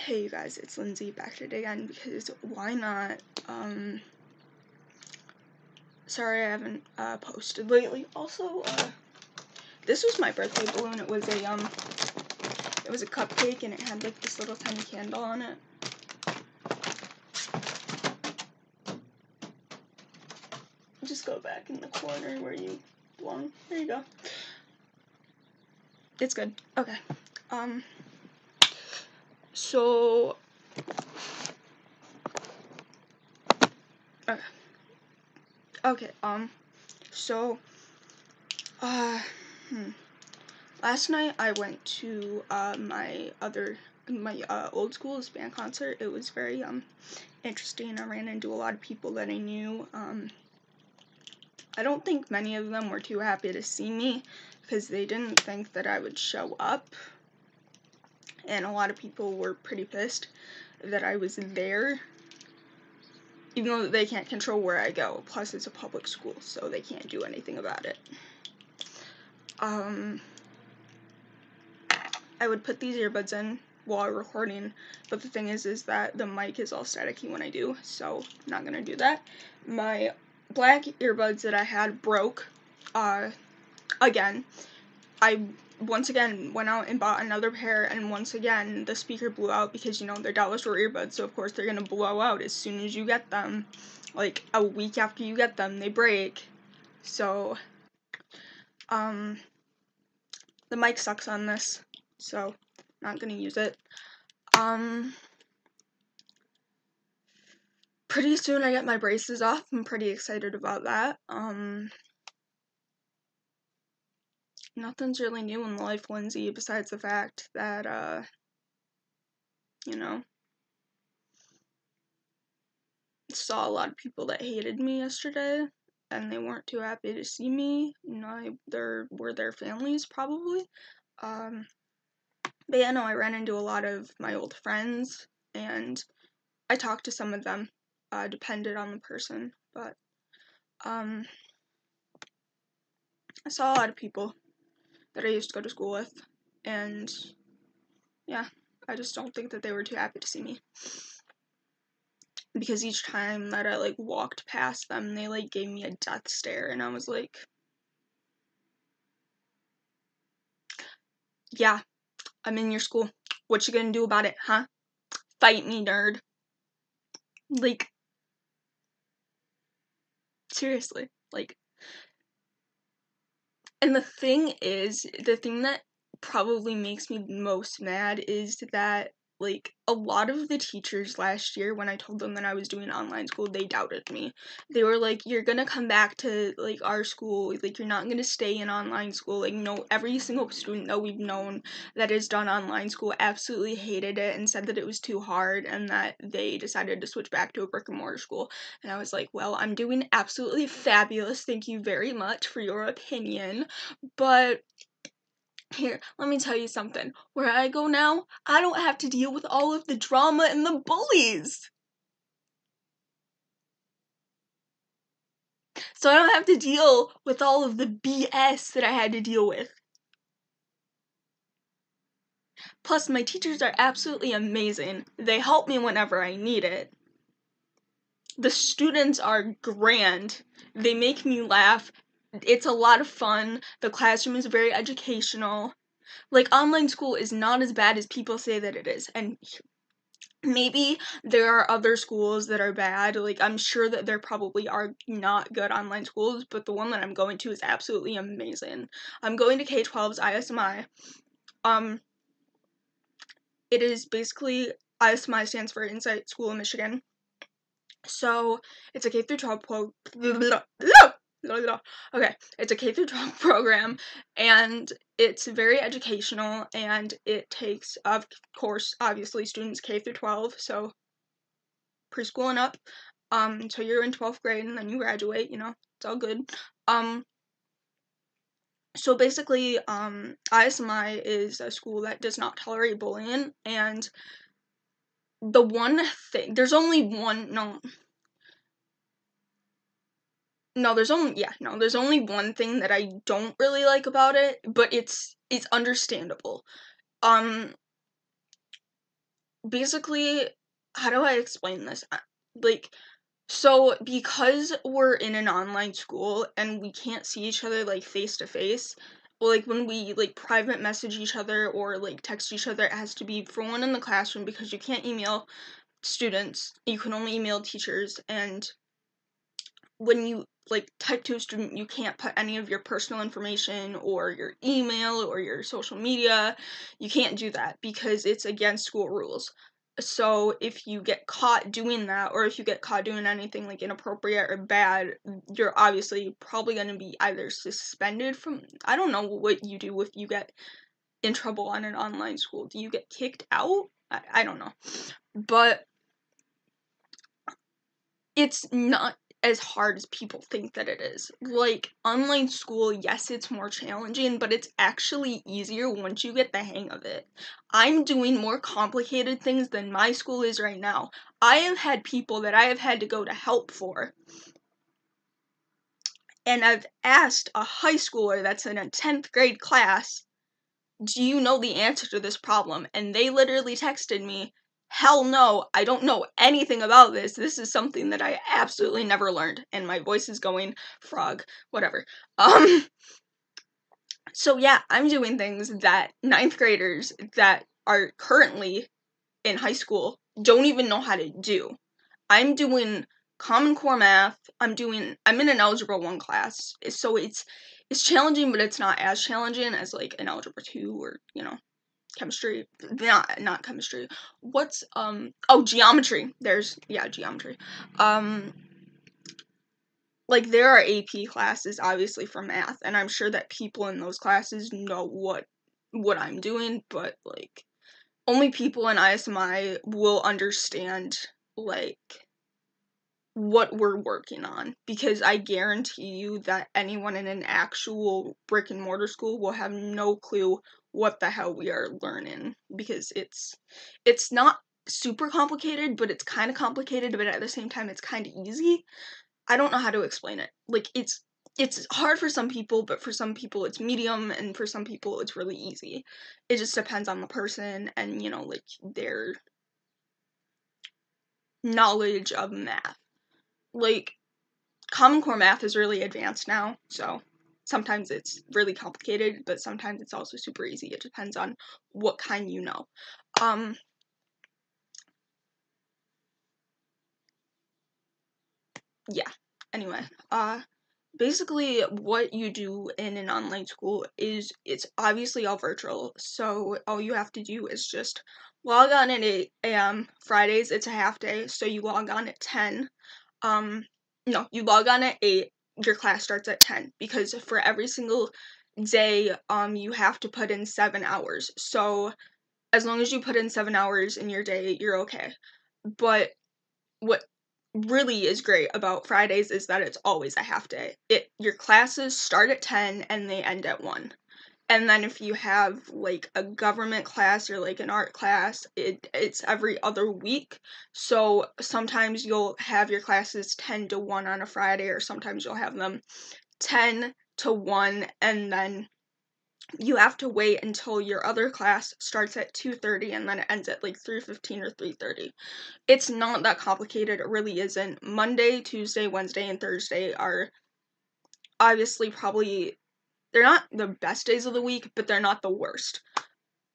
Hey you guys, it's Lindsay back today again because why not? Sorry I haven't posted lately. Also, this was my birthday balloon. It was a cupcake and it had like this little tiny candle on it. Just go back in the corner where you belong. There you go. It's good. Okay. So okay. So last night I went to my old school's band concert. It was very interesting. I ran into a lot of people that I knew. I don't think many of them were too happy to see me because they didn't think that I would show up. And a lot of people were pretty pissed that I was there, even though they can't control where I go. Plus, it's a public school, so they can't do anything about it. I would put these earbuds in while recording, but the thing is that the mic is all staticky when I do, so I'm not gonna do that. My black earbuds that I had broke, again. I once again went out and bought another pair, and once again the speaker blew out because, you know, they're dollar-store earbuds, so of course they're gonna blow out as soon as you get them. Like, a week after you get them, they break. So, the mic sucks on this, so not gonna use it. Pretty soon I get my braces off. I'm pretty excited about that. Nothing's really new in life, Lindsay, besides the fact that, you know, saw a lot of people that hated me yesterday, and they weren't too happy to see me. You know, were their families, probably. But yeah, no, I ran into a lot of my old friends, and I talked to some of them, depended on the person, but, I saw a lot of people that I used to go to school with, and, yeah, I just don't think that they were too happy to see me. Because each time that I, like, walked past them, they, like, gave me a death stare, and I was like, yeah, I'm in your school. What you gonna do about it, huh? Fight me, nerd. Like, seriously, like, and the thing that probably makes me most mad is that, like, a lot of the teachers last year, when I told them that I was doing online school, they doubted me. They were like, you're gonna come back to, like, our school, like, you're not gonna stay in online school. Like, no, every single student that we've known that has done online school absolutely hated it and said that it was too hard and that they decided to switch back to a brick and mortar school. And I was like, well, I'm doing absolutely fabulous. Thank you very much for your opinion. But here, let me tell you something. Where I go now, I don't have to deal with all of the drama and the bullies. So I don't have to deal with all of the BS that I had to deal with. Plus, my teachers are absolutely amazing. They help me whenever I need it. The students are grand. They make me laugh. It's a lot of fun. The classroom is very educational. Like, online school is not as bad as people say that it is. And maybe there are other schools that are bad. Like, I'm sure that there probably are not good online schools, but the one that I'm going to is absolutely amazing. I'm going to K-12's ISMI. It is basically, ISMI stands for Insight School of Michigan. So, it's a K through 12 okay, it's a K through 12 program, and it's very educational, and it takes, of course, obviously, students K through 12, so preschool and up, until you're in 12th grade, and then you graduate, you know, it's all good. So basically, ISMI is a school that does not tolerate bullying, and the one thing, there's only one, there's only one thing that I don't really like about it, but it's understandable. basically, how do I explain this? Like, so because we're in an online school and we can't see each other like face to face, like when we like private message each other or like text each other, it has to be for one in the classroom because you can't email students. You can only email teachers, and when you like type to a student, you can't put any of your personal information or your email or your social media. You can't do that because it's against school rules. So if you get caught doing that, or if you get caught doing anything like inappropriate or bad, you're obviously probably going to be either suspended from, I don't know what you do if you get in trouble on an online school. Do you get kicked out? I don't know. But it's not as hard as people think that it is. Like, online school, yes, it's more challenging, but it's actually easier once you get the hang of it. I'm doing more complicated things than my school is right now. I have had people that I have had to go to help for, and I've asked a high schooler that's in a 10th grade class, do you know the answer to this problem? And they literally texted me, hell no, I don't know anything about this. This is something that I absolutely never learned. And my voice is going frog, whatever. So yeah, I'm doing things that 9th graders that are currently in high school don't even know how to do. I'm doing Common Core math. I'm in an Algebra 1 class. So it's challenging, but it's not as challenging as like an Algebra 2 or, chemistry. Not chemistry. What's geometry. Geometry. Like there are AP classes obviously for math, and I'm sure that people in those classes know what I'm doing, but like only people in ISMI will understand like what we're working on, because I guarantee you that anyone in an actual brick and mortar school will have no clue what the hell we are learning, because it's not super complicated, but it's kind of complicated, but at the same time it's kind of easy. I don't know how to explain it. Like it's hard for some people, but for some people it's medium, and for some people it's really easy. It just depends on the person and, like their knowledge of math. Like Common Core math is really advanced now, so sometimes it's really complicated, but sometimes it's also super easy. It depends on what kind you know. Yeah. Anyway, basically what you do in an online school is it's obviously all virtual, so all you have to do is just log on at 8 a.m. Fridays, it's a half day, so you log on at 10. No, you log on at 8, your class starts at 10, because for every single day, you have to put in 7 hours. So as long as you put in 7 hours in your day, you're okay. But what really is great about Fridays is that it's always a half day. Your classes start at 10 and they end at 1. And then if you have like a government class or like an art class, it's every other week. So sometimes you'll have your classes 10 to 1 on a Friday, or sometimes you'll have them 10 to 1, and then you have to wait until your other class starts at 2:30 and then it ends at like 3:15 or 3:30. It's not that complicated, it really isn't. Monday, Tuesday, Wednesday, and Thursday are obviously probably, they're not the best days of the week, but they're not the worst.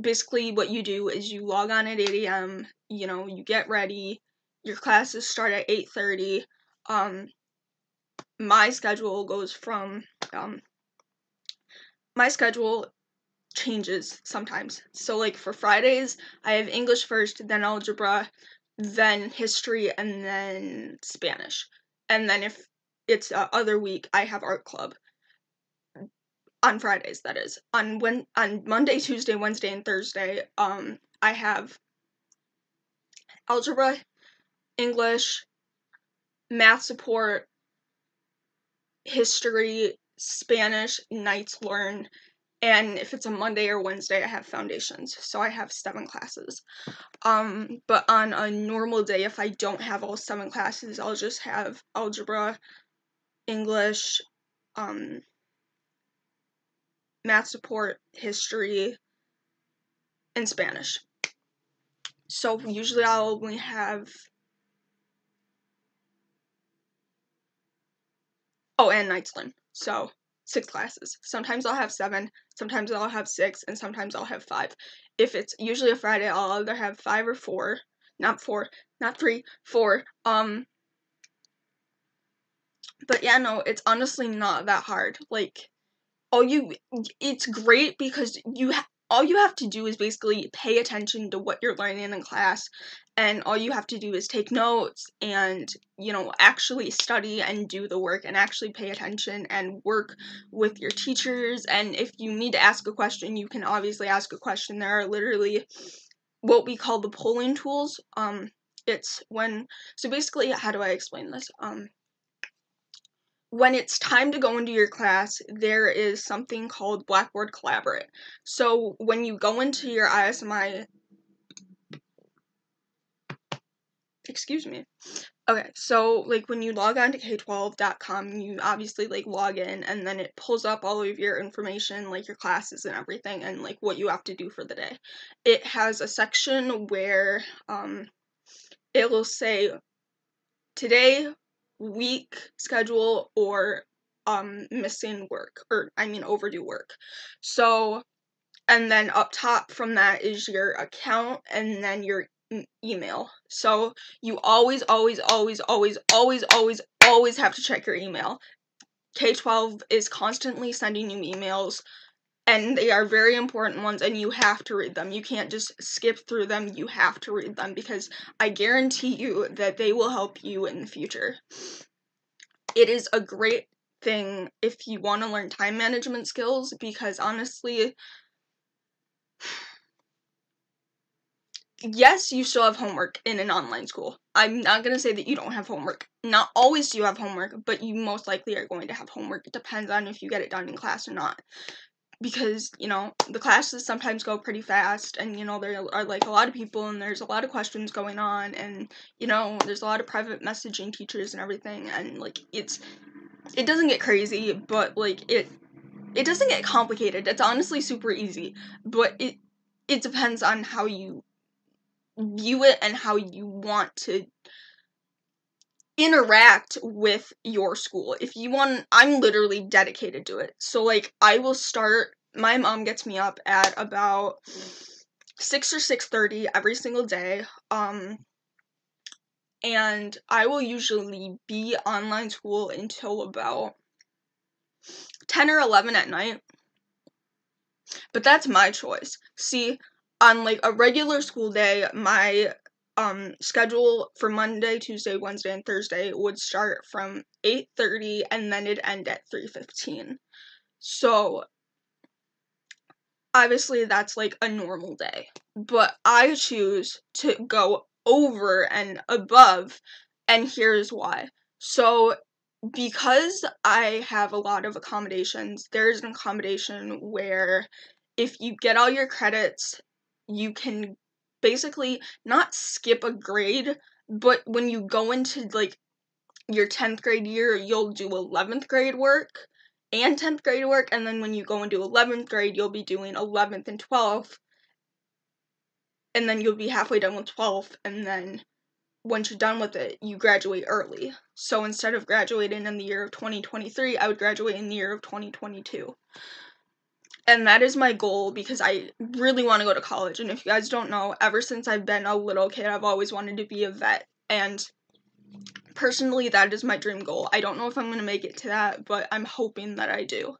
Basically, what you do is you log on at 8 a.m., you get ready, your classes start at 8:30. My schedule goes from, my schedule changes sometimes. So, like, for Fridays, I have English first, then algebra, then history, and then Spanish. And then if it's other week, I have art club. On Fridays, that is. On Monday, Tuesday, Wednesday, and Thursday, I have algebra, English, math support, history, Spanish, nights learn, and if it's a Monday or Wednesday, I have foundations. So I have 7 classes. But on a normal day, if I don't have all 7 classes, I'll just have algebra, English, math support, history, and Spanish. So usually I'll only have, and Nightsland. So 6 classes. Sometimes I'll have 7, sometimes I'll have 6, and sometimes I'll have 5. If it's usually a Friday, I'll either have 5 or 4. Not 4, not 3, 4. But yeah, no, it's honestly not that hard. Like, it's great because all you have to do is basically pay attention to what you're learning in class, and all you have to do is take notes and, actually study and do the work and actually pay attention and work with your teachers. And if you need to ask a question, you can obviously ask a question. There are literally what we call the polling tools. So basically, how do I explain this? When it's time to go into your class, there is something called Blackboard Collaborate. So when you go into your ISMI, excuse me. Okay, so like when you log on to k12.com, you obviously like log in, and then it pulls up all of your information, like your classes and everything, and like what you have to do for the day. It has a section where it will say today, week schedule, or missing work, or I mean overdue work. So, and then up top from that is your account and then your email. So you always have to check your email. K12 is constantly sending you emails, and they are very important ones, and you have to read them. You can't just skip through them. You have to read them, because I guarantee you that they will help you in the future. It is a great thing if you want to learn time management skills, because honestly, yes, you still have homework in an online school. I'm not going to say that you don't have homework. Not always do you have homework, but you most likely are going to have homework. It depends on if you get it done in class or not. Because, the classes sometimes go pretty fast, and, there are, like, a lot of people, and there's a lot of questions going on, and, there's a lot of private messaging teachers and everything, and, like, it doesn't get crazy, but, like, it doesn't get complicated. It's honestly super easy, but it depends on how you view it and how you want to interact with your school. I'm literally dedicated to it. So, like, my mom gets me up at about 6 or 6:30 every single day, and I will usually be online school until about 10 or 11 at night, but that's my choice. See, on, like, a regular school day, my schedule for Monday, Tuesday, Wednesday, and Thursday would start from 8:30, and then it'd end at 3:15. So, obviously, that's, like, a normal day. But I choose to go over and above, and here's why. So, because I have a lot of accommodations, there's an accommodation where if you get all your credits, you can basically not skip a grade, but when you go into, like, your 10th grade year, you'll do 11th grade work and 10th grade work, and then when you go into 11th grade, you'll be doing 11th and 12th, and then you'll be halfway done with 12th, and then once you're done with it, you graduate early. So instead of graduating in the year of 2023, I would graduate in the year of 2022. And that is my goal, because I really want to go to college. And if you guys don't know, ever since I've been a little kid, I've always wanted to be a vet. And personally, that is my dream goal. I don't know if I'm going to make it to that, but I'm hoping that I do.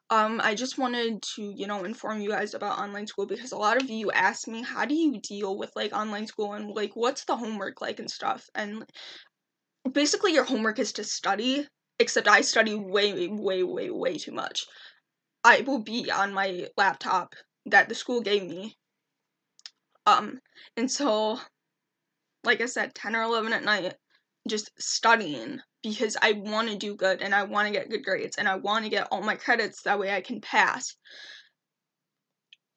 I just wanted to, inform you guys about online school, because a lot of you ask me, how do you deal with, like, online school, and, like, what's the homework like and stuff, and basically your homework is to study, except I study way, way, way, way too much. I will be on my laptop that the school gave me, and so, like I said, 10 or 11 at night, just studying, because I want to do good, and I want to get good grades, and I want to get all my credits, that way I can pass.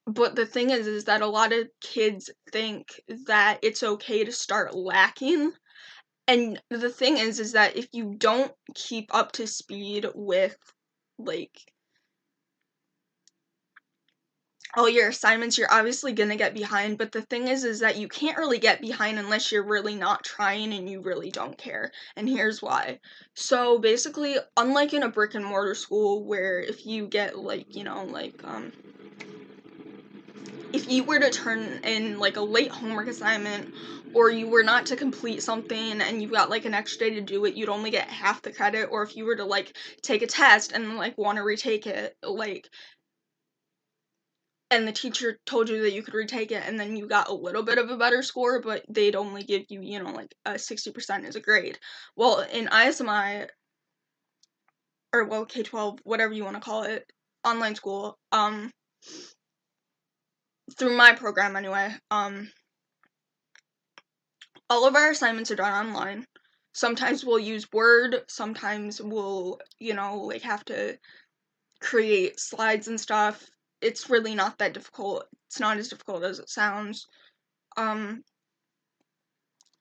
But the thing is that a lot of kids think that it's okay to start lacking, and the thing is that if you don't keep up to speed with, like, all your assignments, you're obviously gonna get behind, but the thing is that you can't really get behind unless you're really not trying and you really don't care. And here's why. So basically, unlike in a brick and mortar school where if you get if you were to turn in like a late homework assignment or you were not to complete something and you got like an extra day to do it, you'd only get half the credit. Or if you were to like take a test and like want to retake it, like, and the teacher told you that you could retake it and then you got a little bit of a better score, but they'd only give you, like a 60% as a grade. Well, in ISMI, or well, K-12, whatever you want to call it, online school, through my program anyway, all of our assignments are done online. Sometimes we'll use Word, sometimes we'll, like have to create slides and stuff. It's really not that difficult. It's not as difficult as it sounds.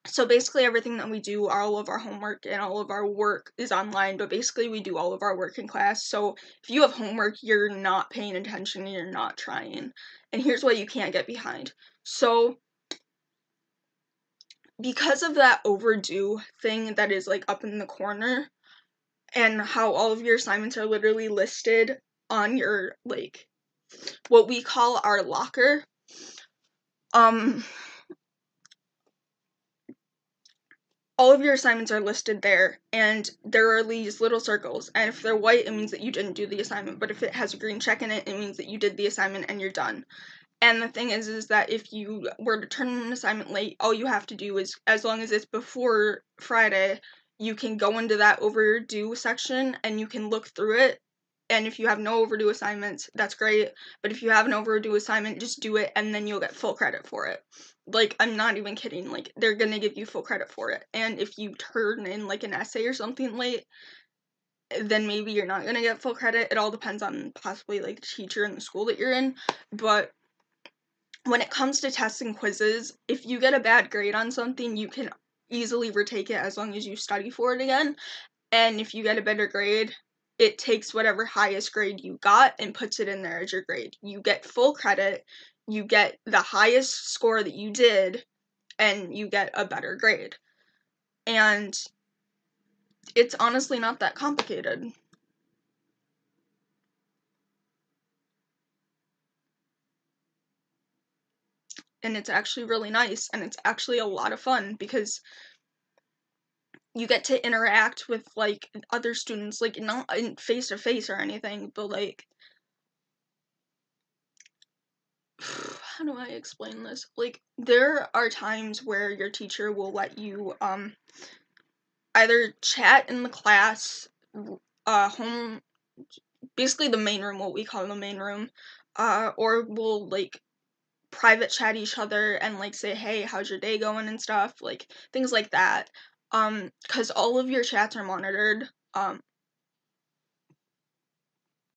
So basically everything that we do, all of our homework and all of our work is online, but basically we do all of our work in class. So if you have homework, you're not paying attention and you're not trying. And here's why you can't get behind. So because of that overdue thing that is like up in the corner and how all of your assignments are literally listed on your like what we call our locker, all of your assignments are listed there, and there are these little circles, and if they're white, it means that you didn't do the assignment, but if it has a green check in it, it means that you did the assignment and you're done. And the thing is that if you were to turn in an assignment late, all you have to do is, as long as it's before Friday, you can go into that overdue section and you can look through it. And if you have no overdue assignments, that's great. But if you have an overdue assignment, just do it and then you'll get full credit for it. Like, I'm not even kidding. Like, they're gonna give you full credit for it. And if you turn in, like, an essay or something late, then maybe you're not gonna get full credit. It all depends on possibly, like, the teacher and the school that you're in. But when it comes to tests and quizzes, if you get a bad grade on something, you can easily retake it as long as you study for it again. And if you get a better grade, it takes whatever highest grade you got and puts it in there as your grade. You get full credit, you get the highest score that you did, and you get a better grade. And it's honestly not that complicated. And it's actually really nice, and it's actually a lot of fun because you get to interact with, like, other students, like, not in face-to-face or anything, but, like, how do I explain this? Like, there are times where your teacher will let you, either chat in the class, home, basically the main room, what we call the main room, or we'll, like, private chat each other and, like, say, hey, how's your day going and stuff, like, things like that, because all of your chats are monitored,